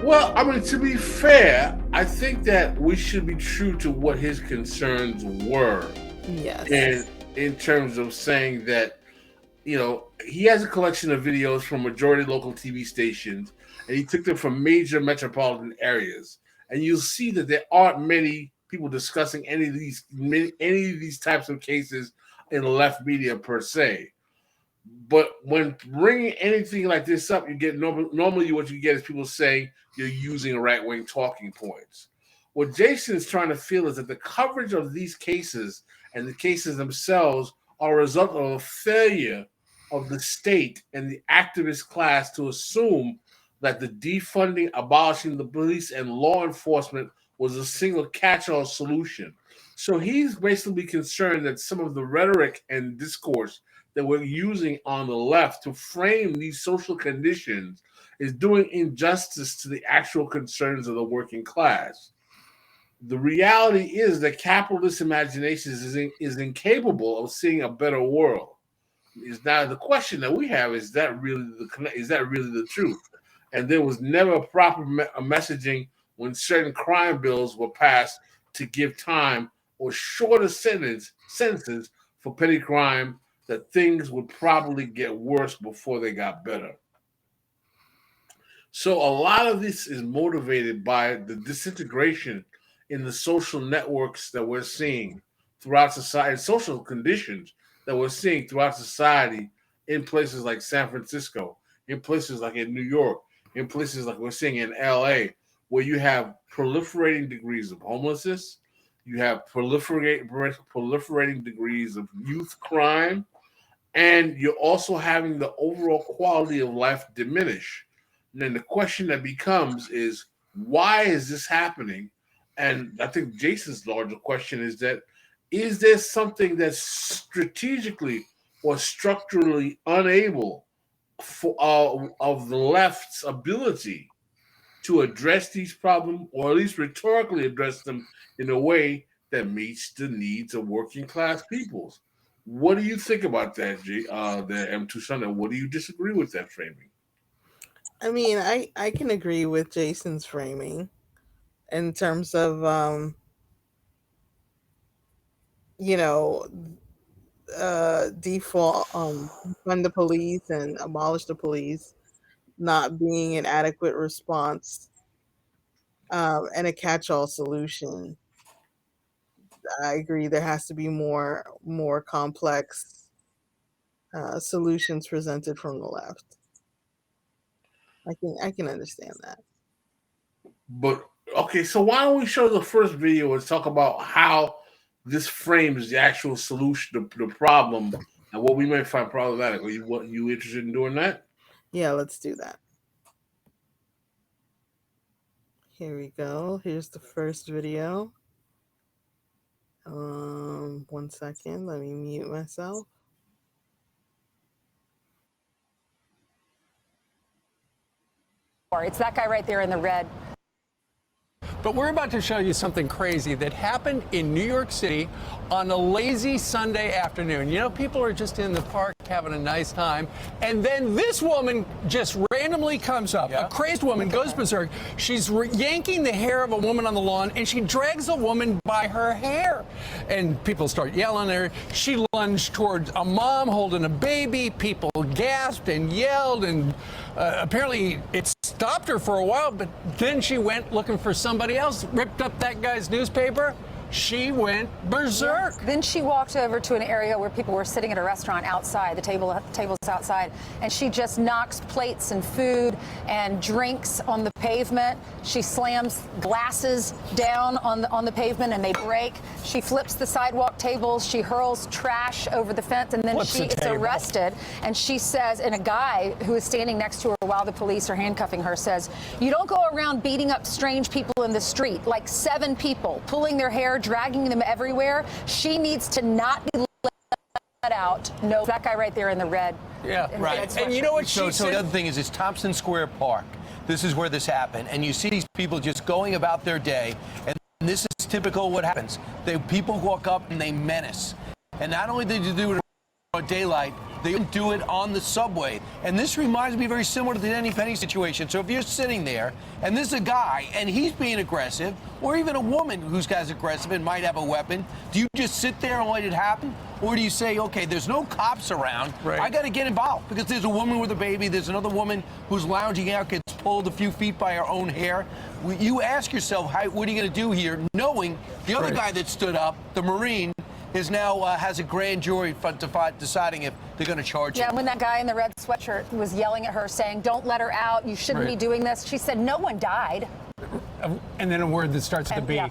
Well, I mean, to be fair, I think that we should be true to what his concerns were, and Yes. in terms of saying that, he has a collection of videos from majority local TV stations, and he took them from major metropolitan areas. And you'll see that there aren't many people discussing any of these types of cases in left media per se. But when bringing anything like this up, you get normally what you get is people saying you're using right wing talking points. What Jason's trying to feel is that the coverage of these cases and the cases themselves are a result of a failure of the state and the activist class to assume that the defunding, abolishing the police, and law enforcement was a single catch all solution. So he's basically concerned that some of the rhetoric and discourse that we're using on the left to frame these social conditions is doing injustice to the actual concerns of the working class. The reality is that capitalist imaginations is incapable of seeing a better world. Is now the question that we have: is that really the truth? And there was never a proper messaging when certain crime bills were passed to give time or shorter sentences for petty crime, that things would probably get worse before they got better. So a lot of this is motivated by the disintegration in the social networks that we're seeing throughout society, social conditions that we're seeing throughout society in places like San Francisco, in places like in New York, in places like we're seeing in LA, where you have proliferating degrees of homelessness, you have proliferating degrees of youth crime, and you're also having the overall quality of life diminish. And then the question that becomes is, why is this happening? And I think Jason's larger question is there something that's strategically or structurally unable of the left's ability to address these problems, or at least rhetorically address them in a way that meets the needs of working class peoples? What do you think about that, the M2 Sunday? What do you disagree with that framing? I mean, I can agree with Jason's framing in terms of you know, default fund the police and abolish the police not being an adequate response and a catch-all solution. I agree there has to be more complex solutions presented from the left. I can understand that. But okay, so why don't we show the first video and talk about how this frames the actual solution, the problem, and what we might find problematic? You interested in doing that? Yeah, let's do that. Here we go. Here's the first video. 1 second. Let me mute myself. It's that guy right there in the red. But we're about to show you something crazy that happened in New York City on a lazy Sunday afternoon. You know, people are just in the park having a nice time, and then this woman just randomly comes up. A crazed woman goes berserk. She's yanking the hair of a woman on the lawn, and she drags a woman by her hair. And people start yelling at her. She lunged towards a mom holding a baby. People gasped and yelled, and apparently it stopped her for a while, but then she went looking for somebody else, ripped up that guy's newspaper. She went berserk. Then she walked over to an area where people were sitting at a restaurant outside, the tables outside, and she just knocks plates and food and drinks on the pavement. She slams glasses down on the pavement and they break. She flips the sidewalk tables. She hurls trash over the fence, and then she is arrested. And she says, and a guy who is standing next to her while the police are handcuffing her says, "You don't go around beating up strange people in the street, like 7 people, pulling their hair, dragging them everywhere. She needs to not be let out." No, that guy right there in the red. Yeah, right. And you know what So the other thing is, it's Thompson Square Park. This is where this happened. And you see these people just going about their day. And this is typical of what happens. People walk up and they menace. And not only did you do it in daylight, They don't do it on the subway. And this reminds me very similar to the Denny Penny situation. So if you're sitting there and there's a guy and he's being aggressive, or even a woman who's aggressive and might have a weapon, do you just sit there and let it happen? Or do you say, okay, there's no cops around, right, I got to get involved because there's a woman with a baby, there's another woman who's lounging out, gets pulled a few feet by her own hair. You ask yourself, what are you going to do here, knowing the other guy that stood up, the Marine, is now has a grand jury deciding if they're going to charge him. Yeah, when that guy in the red sweatshirt was yelling at her saying, don't let her out, you shouldn't be doing this, she said, no one died. And then a word that starts with a B. Yeah.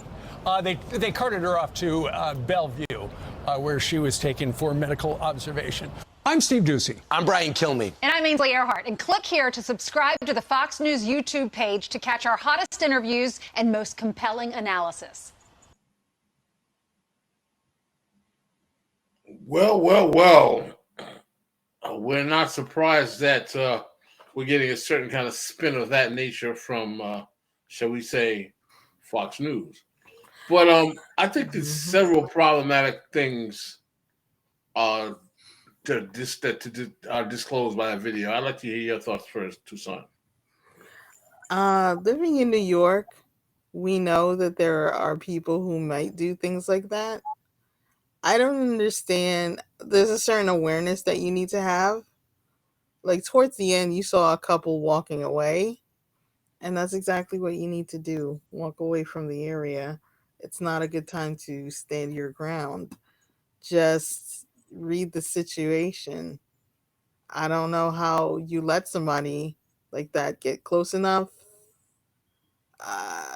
They carted her off to Bellevue, where she was taken for medical observation. I'm Steve Ducey. I'm Brian Kilmeade. And I'm Ainsley Earhart. And click here to subscribe to the Fox News YouTube page to catch our hottest interviews and most compelling analysis. Well. We're not surprised that we're getting a certain kind of spin of that nature from, shall we say, Fox News. But I think there's several problematic things that are disclosed by that video. I'd like to hear your thoughts first, Tucson. Living in New York, we know that there are people who might do things like that. I don't understand. There's a certain awareness that you need to have. Like towards the end, you saw a couple walking away, and that's exactly what you need to do. Walk away from the area. It's not a good time to stand your ground. Just read the situation. I don't know how you let somebody like that get close enough.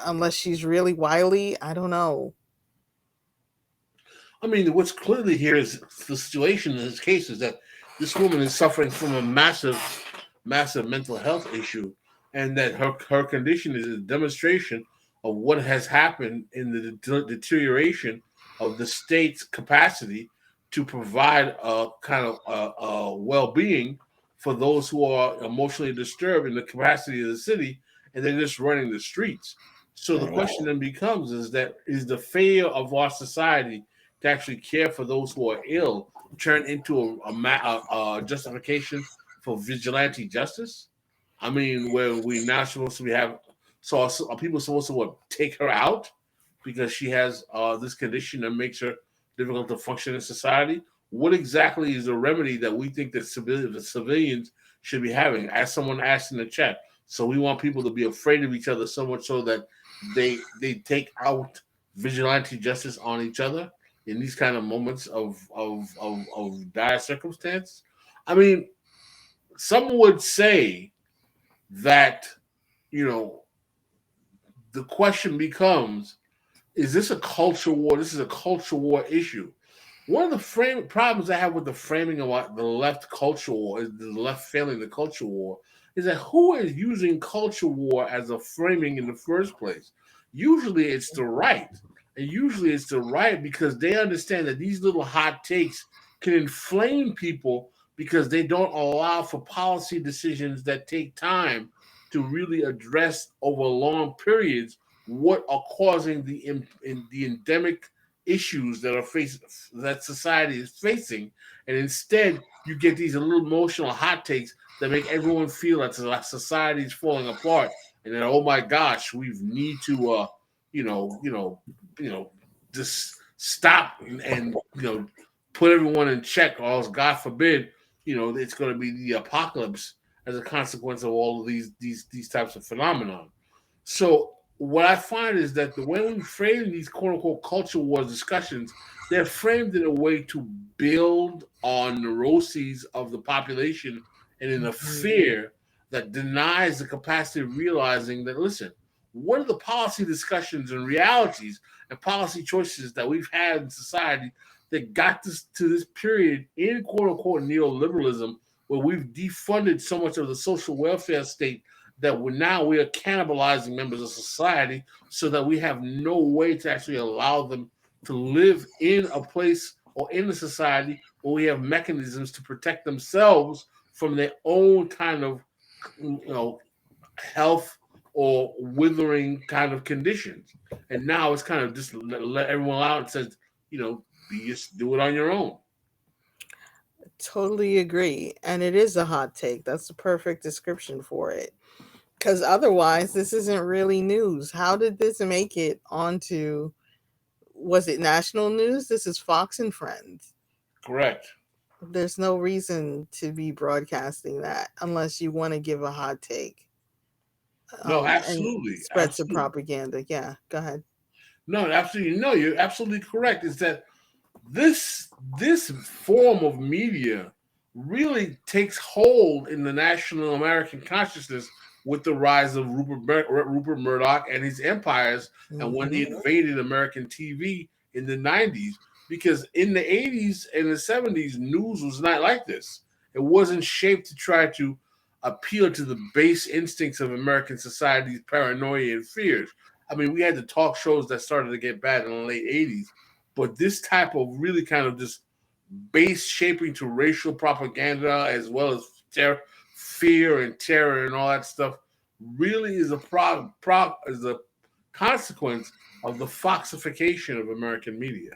Unless she's really wily, I don't know. I mean, what's clearly here is the situation in this case is that this woman is suffering from a massive mental health issue, and that her condition is a demonstration of what has happened in the deterioration of the state's capacity to provide a kind of well-being for those who are emotionally disturbed in the capacity of the city, and they're just running the streets. So the question then becomes: is the failure of our society to actually care for those who are ill turn into a justification for vigilante justice? I mean, where we now supposed to are people supposed to take her out because she has this condition that makes her difficult to function in society? What exactly is the remedy that we think that the civilians should be having? As someone asked in the chat, so we want people to be afraid of each other so much so that they take out vigilante justice on each other in these kind of moments of dire circumstance? I mean, some would say that, the question becomes, is this a culture war? This is a culture war issue. One of the problems I have with the framing of the left culture war, is the left failing the culture war, is that who is using culture war as a framing in the first place? Usually it's the right. And usually it's the right because they understand that these little hot takes can inflame people because they don't allow for policy decisions that take time to really address over long periods what are causing the endemic issues that society is facing. And instead, you get these little emotional hot takes that make everyone feel that society is falling apart, and then, oh my gosh, we need to just stop and put everyone in check, or else, God forbid, it's going to be the apocalypse as a consequence of all of these types of phenomenon. So what I find is that the way we frame these quote unquote culture wars discussions, they're framed in a way to build on neuroses of the population and in a fear that denies the capacity of realizing that, listen, what are the policy discussions and realities and policy choices that we've had in society that got us to this period in quote unquote neoliberalism, where we've defunded so much of the social welfare state that we are cannibalizing members of society, so that we have no way to actually allow them to live in a place or in a society where we have mechanisms to protect themselves from their own kind of health or withering kind of conditions. And now it's kind of just let everyone out and says, you just do it on your own. Totally agree. And it is a hot take. That's the perfect description for it. Because otherwise, this isn't really news. How did this make it onto, was it national news? This is Fox and Friends. Correct. There's no reason to be broadcasting that unless you want to give a hot take, No, and absolutely, spread some absolutely. propaganda. Yeah, go ahead. No, absolutely. No, you're absolutely correct. Is that this form of media really takes hold in the national American consciousness with the rise of Rupert Murdoch and his empires, and when he Hmm. invaded American TV in the 90s. Because in the 80s and the 70s, news was not like this. It wasn't shaped to try to appeal to the base instincts of American society's paranoia and fears. I mean, we had the talk shows that started to get bad in the late 80s, but this type of really kind of just base shaping to racial propaganda as well as fear and terror and all that stuff really is is a consequence of the foxification of American media.